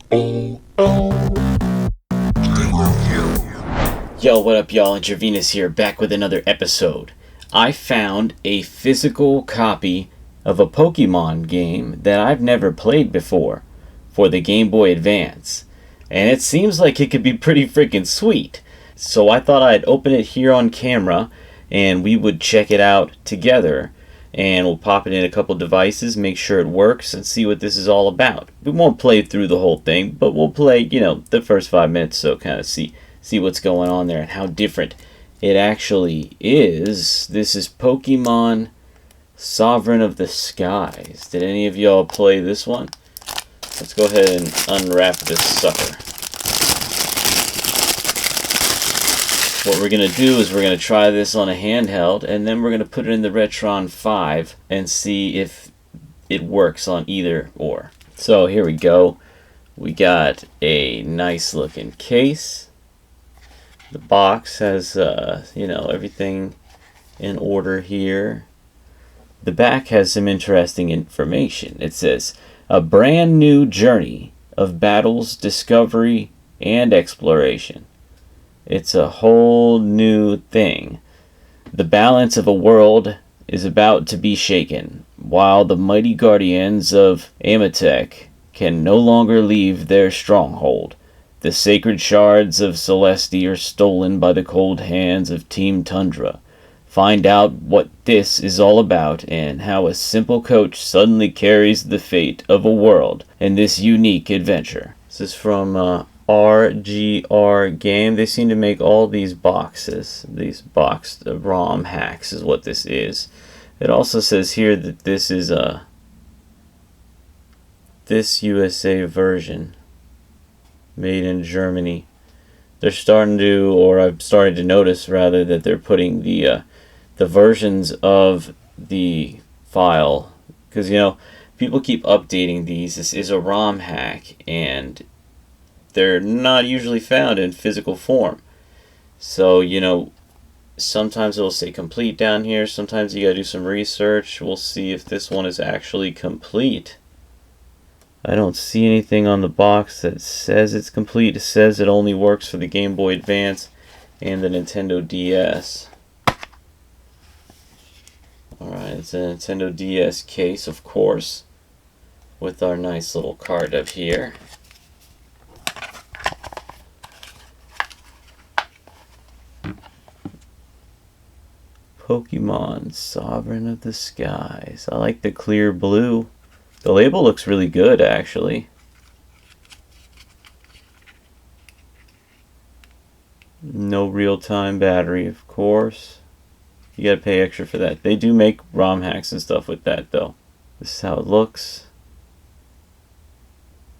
Yo, what up y'all, Intravenous here, back with another episode. I found a physical copy of a Pokemon game that I've never played before for the Game Boy Advance. And it seems like it could be pretty freaking sweet. So I thought I'd open it here on camera and we would check it out together. And we'll pop it in a couple devices, make sure it works, and see what this is all about. We won't play through the whole thing, but we'll play, the first 5 minutes, so kind of see what's going on there and how different it actually is. This is Pokemon Sovereign of the Skies. Did any of y'all play this one? Let's go ahead and unwrap this sucker. What we're going to do is we're going to try this on a handheld, and then we're going to put it in the Retron 5 and see if it works on either or. So here we go. We got a nice looking case. The box has, everything in order here. The back has some interesting information. It says, a brand new journey of battles, discovery, and exploration. It's a whole new thing. The balance of a world is about to be shaken, while the mighty Guardians of Amitec can no longer leave their stronghold. The Sacred Shards of Celestis are stolen by the cold hands of Team Tundra. Find out what this is all about and how a simple coach suddenly carries the fate of a world in this unique adventure. This is from RGR Game. They seem to make all these boxes. These boxed ROM hacks is what this is. It also says here that this is this USA version made in Germany. They're starting to, or I've started to notice rather, that they're putting the versions of the file, because people keep updating these. This is a ROM hack and they're not usually found in physical form. So, sometimes it'll say complete down here. Sometimes you gotta do some research. We'll see if this one is actually complete. I don't see anything on the box that says it's complete. It says it only works for the Game Boy Advance and the Nintendo DS. Alright, it's a Nintendo DS case, of course, with our nice little card up here. Pokemon Sovereign of the Skies. I like the clear blue. The label looks really good, actually. No real-time battery, of course. You gotta pay extra for that. They do make ROM hacks and stuff with that, though. This is how it looks.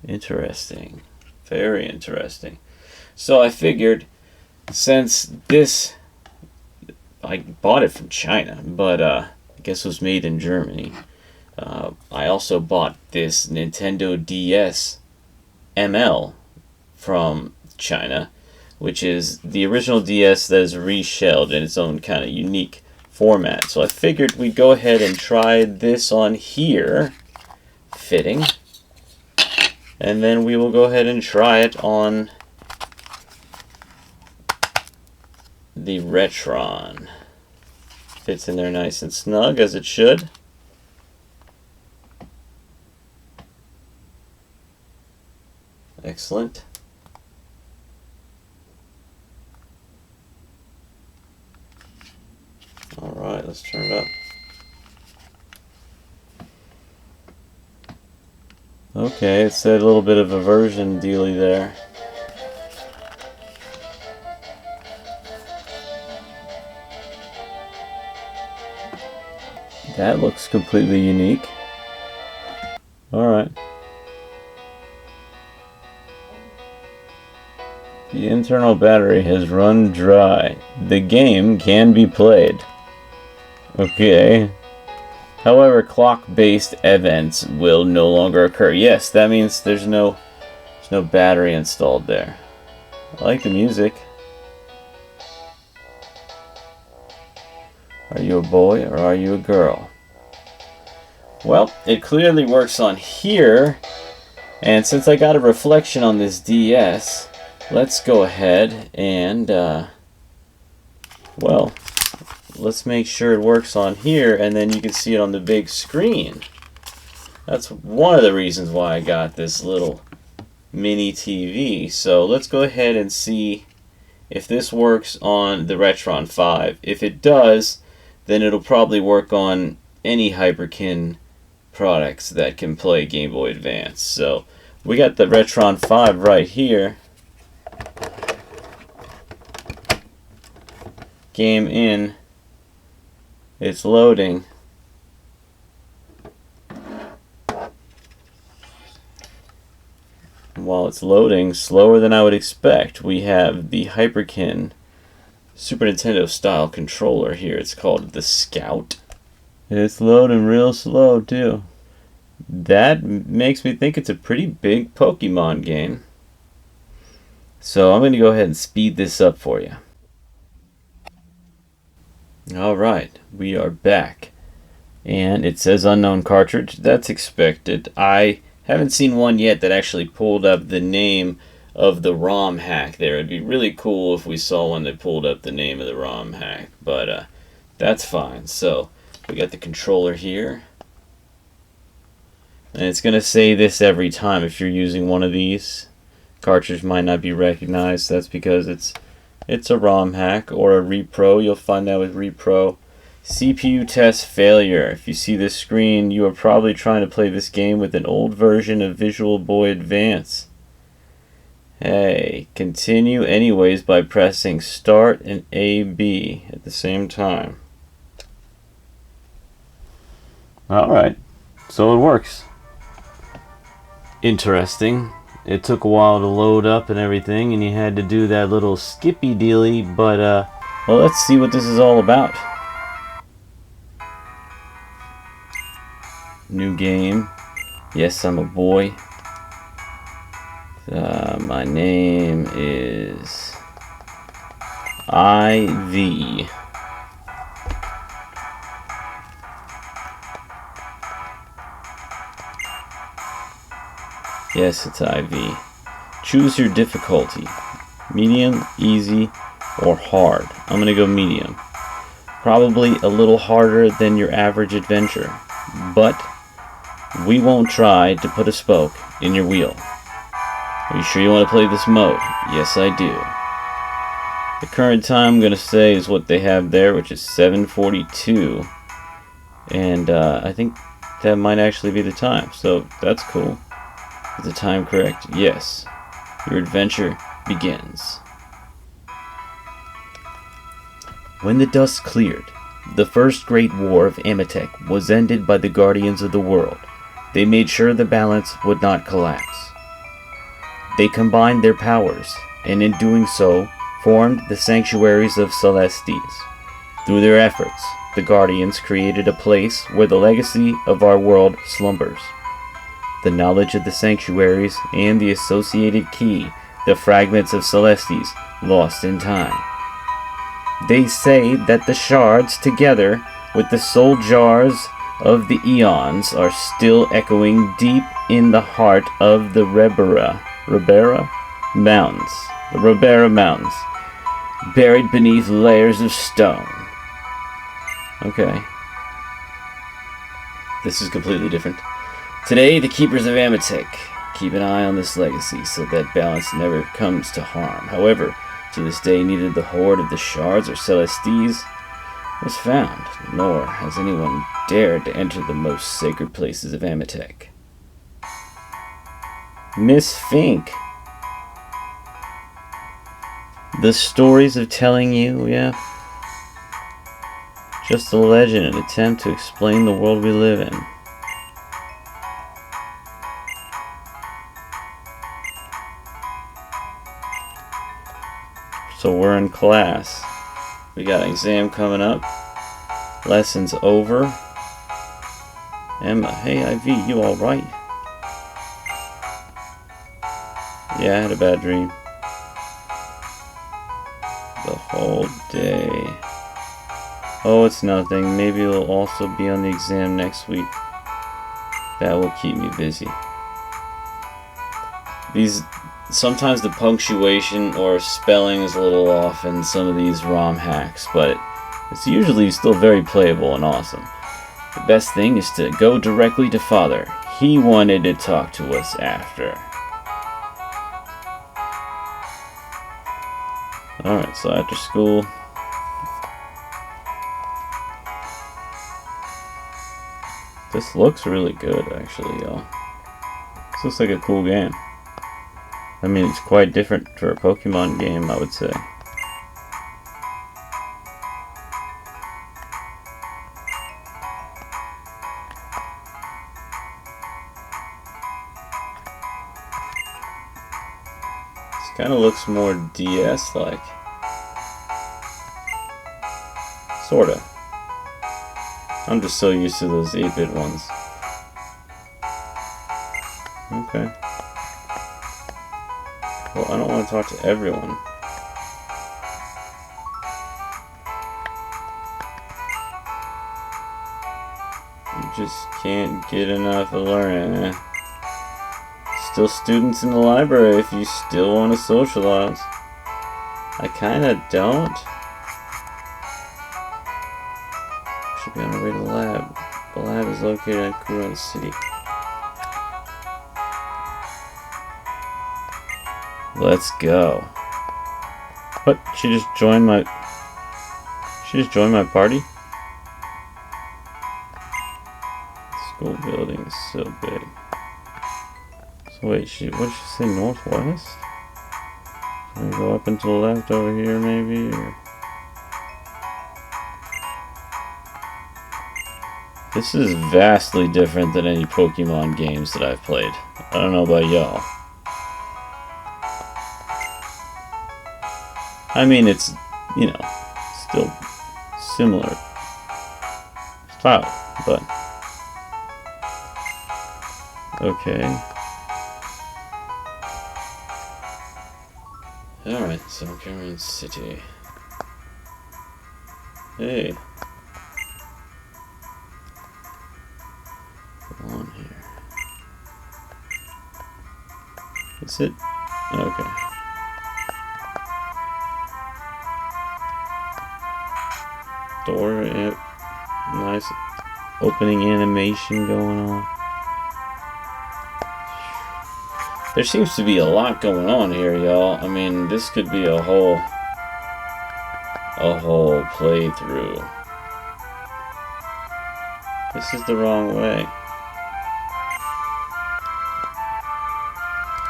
Interesting. Very interesting. So I figured, since this, I bought it from China, but I guess it was made in Germany. I also bought this Nintendo DS ML from China, which is the original DS that is reshelled in its own kind of unique format. So I figured we'd go ahead and try this on here, fitting, and then we will go ahead and try it on the Retron. Fits in there nice and snug, as it should. Excellent. Alright, let's turn it up. Okay, it said a little bit of a version dealy there. That looks completely unique. Alright. The internal battery has run dry. The game can be played. Okay. However, clock-based events will no longer occur. Yes, that means there's no battery installed there. I like the music. Are you a boy or are you a girl? Well, it clearly works on here. And since I got a reflection on this DS, let's go ahead and, well, let's make sure it works on here, and then you can see it on the big screen. That's one of the reasons why I got this little mini TV. So let's go ahead and see if this works on the Retron 5. If it does, then it'll probably work on any Hyperkin products that can play Game Boy Advance. So we got the Retron 5 right here. Game in. It's loading. While it's loading, slower than I would expect, we have the Hyperkin Super Nintendo style controller here. It's called the Scout. It's loading real slow too. That makes me think it's a pretty big Pokemon game. So I'm going to go ahead and speed this up for you. Alright, we are back. And it says unknown cartridge. That's expected. I haven't seen one yet that actually pulled up the name of the ROM hack there. It'd be really cool if we saw one that pulled up the name of the ROM hack. But that's fine. So we got the controller here. And it's going to say this every time if you're using one of these. Cartridge might not be recognized. That's because it's a ROM hack or a repro. You'll find that with repro. CPU test failure. If you see this screen, you are probably trying to play this game with an old version of Visual Boy Advance. Hey, continue anyways by pressing start and AB at the same time. Alright, so it works. Interesting. It took a while to load up and everything, and you had to do that little skippy dealy, but well, let's see what this is all about. New game. Yes, I'm a boy. My name is IV. Yes, it's IV. Choose your difficulty. Medium, easy, or hard. I'm going to go medium. Probably a little harder than your average adventure, but we won't try to put a spoke in your wheel. Are you sure you want to play this mode? Yes, I do. The current time I'm going to say is what they have there, which is 7:42. And I think that might actually be the time, so that's cool. Is the time correct? Yes. Your adventure begins. When the dust cleared, the first great war of Amitec was ended by the Guardians of the World. They made sure the balance would not collapse. They combined their powers, and in doing so, formed the Sanctuaries of Celestis. Through their efforts, the Guardians created a place where the legacy of our world slumbers. The knowledge of the sanctuaries and the associated key, the fragments of Celestis, lost in time. They say that the shards, together with the soul jars of the eons, are still echoing deep in the heart of the Ribera Mountains. The Ribera Mountains, buried beneath layers of stone. Okay. This is completely different. Today, the Keepers of Amitec keep an eye on this legacy so that balance never comes to harm. However, to this day, neither the hoard of the shards or Celestis was found, nor has anyone dared to enter the most sacred places of Amitec. Miss Fink. The stories of telling you, yeah? Just a legend, an attempt to explain the world we live in. So we're in class. We got an exam coming up. Lessons over. Emma, hey IV, you alright? Yeah, I had a bad dream. The whole day. Oh, it's nothing. Maybe it'll also be on the exam next week. That will keep me busy. Sometimes the punctuation or spelling is a little off in some of these ROM hacks, but it's usually still very playable and awesome. The best thing is to go directly to Father. He wanted to talk to us after. Alright, so after school. This looks really good, actually, y'all. This looks like a cool game. I mean, it's quite different for a Pokemon game, I would say. This kind of looks more DS-like. Sorta. I'm just so used to those 8-bit ones. Okay. Well, I don't want to talk to everyone. You just can't get enough of learning, eh? Still students in the library if you still want to socialize. I kinda don't. Should be on our way to the lab. The lab is located in Kuron City. Let's go. What? She just joined my party? School building is so big. So wait, what did she say, northwest? Can we go up and to the left over here maybe? Or... This is vastly different than any Pokemon games that I've played. I don't know about y'all. I mean, it's, you know, still similar style, but okay. Alright, so Cameron City. Hey. Come on here. Is it? Okay. Door, yep. Nice opening animation going on. There seems to be a lot going on here, y'all. I mean, this could be a whole playthrough. This is the wrong way.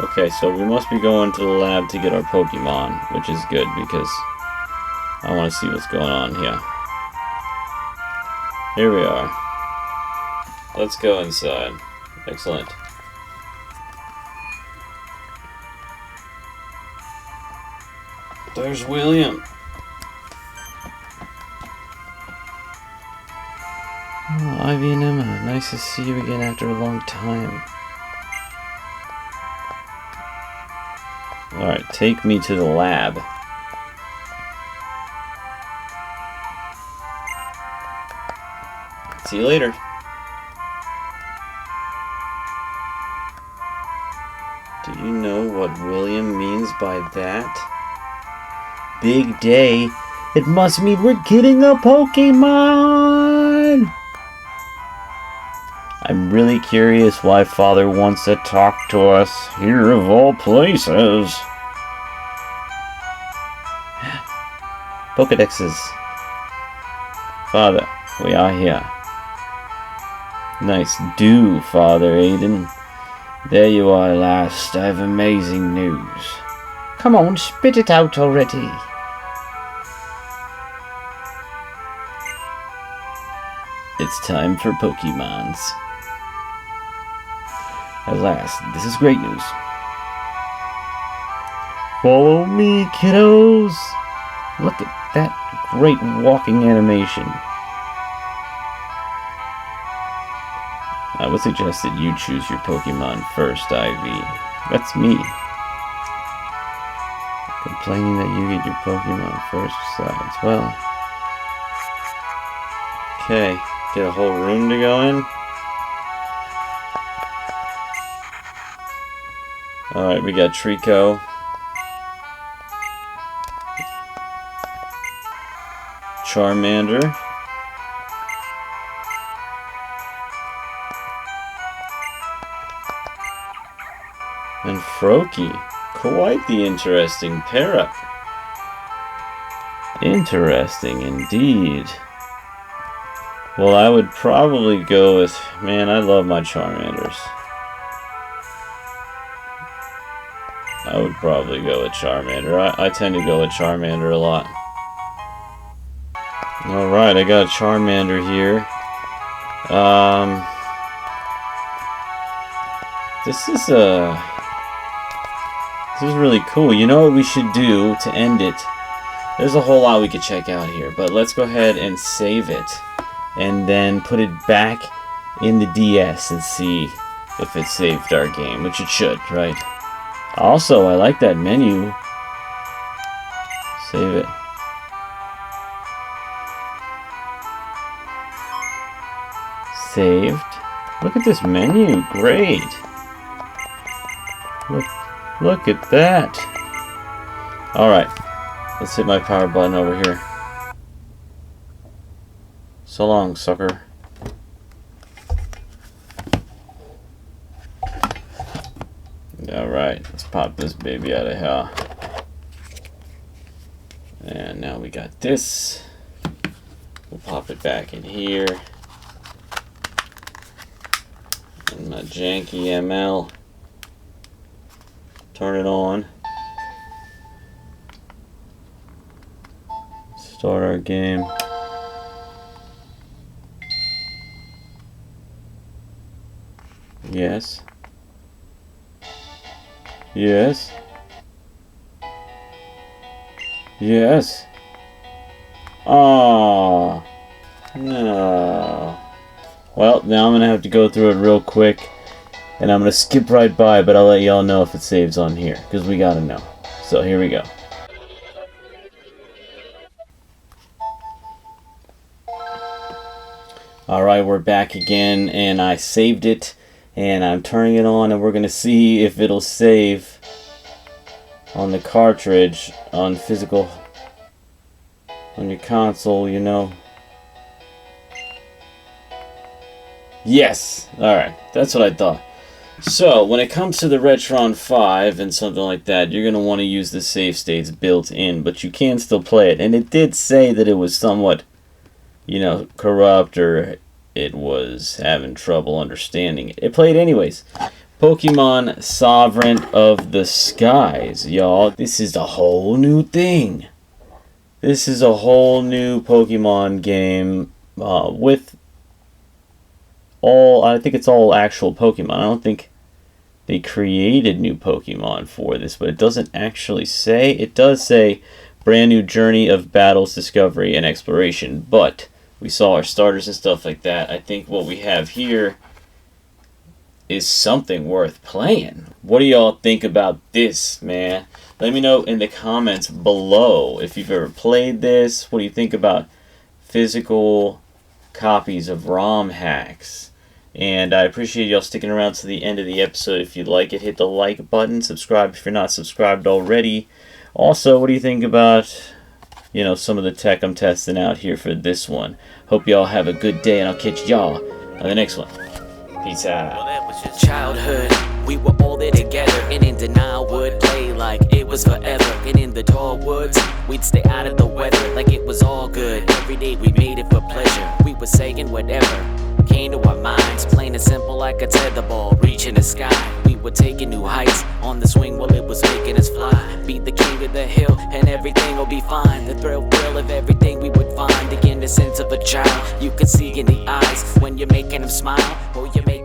Okay, so we must be going to the lab to get our Pokemon, which is good because I want to see what's going on here. Here we are. Let's go inside. Excellent. There's William. Oh, Ivy and Emma, nice to see you again after a long time. Alright, take me to the lab. See you later. Do you know what William means by that? Big day. It must mean we're getting a Pokemon! I'm really curious why Father wants to talk to us here of all places. Pokedexes. Father, we are here. Nice do, Father Aiden. There you are at last. I have amazing news. Come on, spit it out already. It's time for Pokemons. At last, this is great news. Follow me, kiddos! Look at that great walking animation. I would suggest that you choose your Pokemon first, Ivy. That's me. Complaining that you get your Pokemon first besides. Well. Okay. Get a whole room to go in. Alright, we got Trico. Charmander. And Froakie. Quite the interesting pair-up. Interesting indeed. Well, I would probably go with... Man, I love my Charmanders. I would probably go with Charmander. I tend to go with Charmander a lot. Alright, I got a Charmander here. This is really cool. You know what we should do to end it? There's a whole lot we could check out here, but let's go ahead and save it. And then put it back in the DS and see if it saved our game, which it should, right? Also, I like that menu. Save it. Saved. Look at this menu. Great. Look at that. Alright. Let's hit my power button over here. So long, sucker. Alright, let's pop this baby out of here. And now we got this. We'll pop it back in here. And my janky ML. Turn it on. Start our game. Yes. Yes. Yes. Oh no. Well, now I'm gonna have to go through it real quick, and I'm gonna skip right by, but I'll let y'all know if it saves on here, because we gotta know. So here we go. Alright, we're back again, and I saved it, and I'm turning it on, and we're gonna see if it'll save on the cartridge, on physical, on your console, you know. Yes! Alright, that's what I thought. So, when it comes to the Retron 5 and something like that, you're going to want to use the save states built in, but you can still play it. And it did say that it was somewhat, you know, corrupt, or it was having trouble understanding it. It played anyways. Pokemon Sovereign of the Skies, y'all. This is a whole new thing. This is a whole new Pokemon game with all, I think it's all actual Pokemon. I don't think they created new Pokemon for this, but it doesn't actually say. It does say brand new journey of battles, discovery, and exploration, but we saw our starters and stuff like that. I think what we have here is something worth playing. What do y'all think about this, man? Let me know in the comments below if you've ever played this. What do you think about physical copies of ROM hacks? And I appreciate y'all sticking around to the end of the episode. If you like it, hit the like button. Subscribe if you're not subscribed already. Also, what do you think about, you know, some of the tech I'm testing out here for this one? Hope y'all have a good day, and I'll catch y'all on the next one. Peace out. Well, that was just childhood. We were all there together, and in denial would play like it was forever. And in the tall woods, we'd stay out of the weather like it was all good. Every day we made it for pleasure. We were saying whatever came to our minds, plain and simple like a tetherball reaching the sky. We were taking new heights on the swing while it was making us fly. Beat the king of the hill and everything will be fine. The thrill of everything we would find. The innocence of a child you could see in the eyes when you're making them smile, or you're making